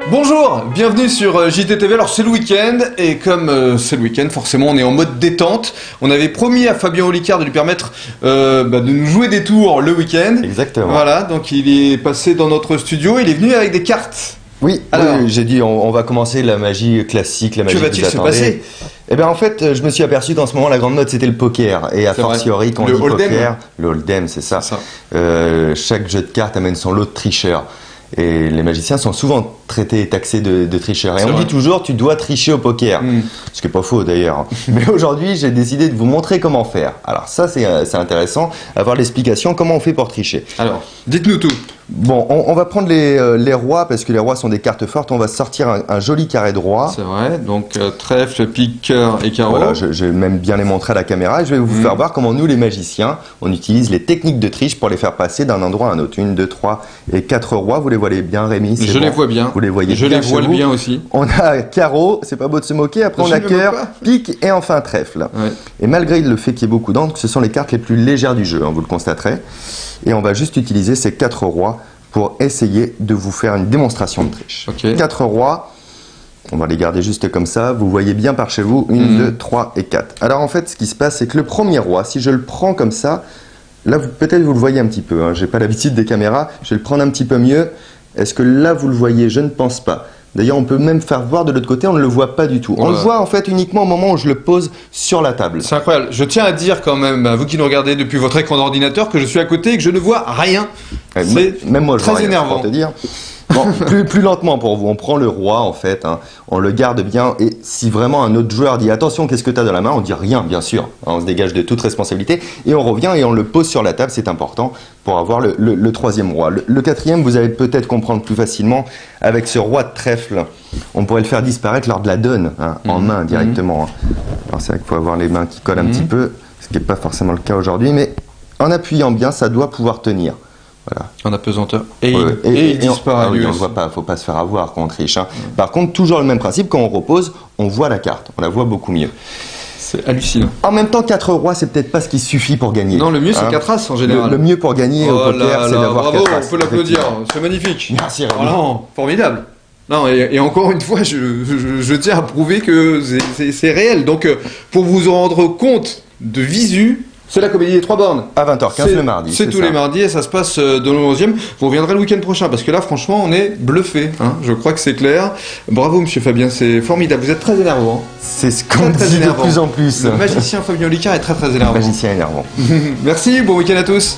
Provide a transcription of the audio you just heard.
Bonjour, bienvenue sur JTTV. Alors c'est le week-end et comme c'est le week-end, forcément on est en mode détente. On avait promis à Fabien Olicard de lui permettre de nous jouer des tours le week-end. Exactement. Voilà, donc il est passé dans notre studio, il est venu avec des cartes. Oui, alors, j'ai dit on va commencer la magie classique, la magie que va-t-il se passer? Eh bien en fait, je me suis aperçu qu'en ce moment la grande mode c'était le poker. Et a fortiori quand on dit poker, le hold'em c'est ça. Chaque jeu de cartes amène son lot de tricheurs. Et les magiciens sont souvent traités et taxés de tricheurs. Et on dit toujours, tu dois tricher au poker. Ce qui n'est pas faux d'ailleurs. Mais aujourd'hui, j'ai décidé de vous montrer comment faire. Alors ça, c'est intéressant, avoir l'explication comment on fait pour tricher. Alors, dites-nous tout. Bon, on va prendre les rois, parce que les rois sont des cartes fortes. On va sortir un joli carré de roi. C'est vrai, donc trèfle, pique, cœur et carreau. Voilà, je vais même bien les montrer à la caméra. Et je vais vous faire voir comment nous, les magiciens, on utilise les techniques de triche pour les faire passer d'un endroit à un autre. 1, 2, 3 et 4 rois. Vous les voyez bien, Rémi? Je les vois bien. Vous les voyez bien. Je les vois bien aussi. On a carreau, c'est pas beau de se moquer. Après, on a cœur, pique et enfin trèfle. Ouais. Et malgré le fait qu'il y ait beaucoup d'encre, ce sont les cartes les plus légères du jeu, hein, vous le constaterez. Et on va juste utiliser ces 4 rois pour essayer de vous faire une démonstration de triche. 4 rois, on va les garder juste comme ça, vous voyez bien par chez vous, 1, 2, 3 et 4. Alors en fait, ce qui se passe, c'est que le premier roi, si je le prends comme ça, là peut-être vous le voyez un petit peu, hein, j'ai pas l'habitude des caméras, je vais le prendre un petit peu mieux. Est-ce que là vous le voyez? Je ne pense pas. D'ailleurs, on peut même faire voir de l'autre côté, on ne le voit pas du tout. On le voit en fait uniquement au moment où je le pose sur la table. C'est incroyable. Je tiens à dire quand même, à vous qui nous regardez depuis votre écran d'ordinateur, que je suis à côté et que je ne vois rien. C'est même moi, je très vois rien, énervant. pour te dire. Bon, plus lentement pour vous. On prend le roi en fait, hein, on le garde bien. Et si vraiment un autre joueur dit attention, qu'est-ce que tu as dans la main? On dit rien, bien sûr. Hein, on se dégage de toute responsabilité et on revient et on le pose sur la table. C'est important pour avoir le troisième roi. Le quatrième, vous allez peut-être comprendre plus facilement avec ce roi de trèfle. On pourrait le faire disparaître lors de la donne, hein, en main directement. Hein. Alors c'est vrai qu'il faut avoir les mains qui collent un petit peu, ce qui n'est pas forcément le cas aujourd'hui, mais en appuyant bien, ça doit pouvoir tenir. Voilà. En apesanteur. Et il disparaît. On ne voit pas, il ne faut pas se faire avoir quand on triche. Hein. Par contre, toujours le même principe, quand on repose, on voit la carte. On la voit beaucoup mieux. C'est hallucinant. En même temps, 4 rois, c'est peut-être pas ce qui suffit pour gagner. Non, le mieux, c'est 4 as en général. Le mieux pour gagner au poker, c'est d'avoir 4 as. Bravo, on peut l'applaudir. C'est magnifique. Merci, Rémi. Vraiment, formidable. Non, et encore une fois, je tiens à prouver que c'est réel. Donc, pour vous rendre compte de visu, c'est la comédie des 3 bornes. À 20h15 le mardi. C'est tous les mardis et ça se passe dans le 11e. Vous reviendrez le week-end prochain parce que là, franchement, on est bluffé. Hein. Je crois que c'est clair. Bravo, monsieur Fabien, c'est formidable. Vous êtes très énervant. C'est ce qu'on dit de plus en plus. Le magicien Fabien Olicard est très énervant. Magicien énervant. Merci, bon week-end à tous.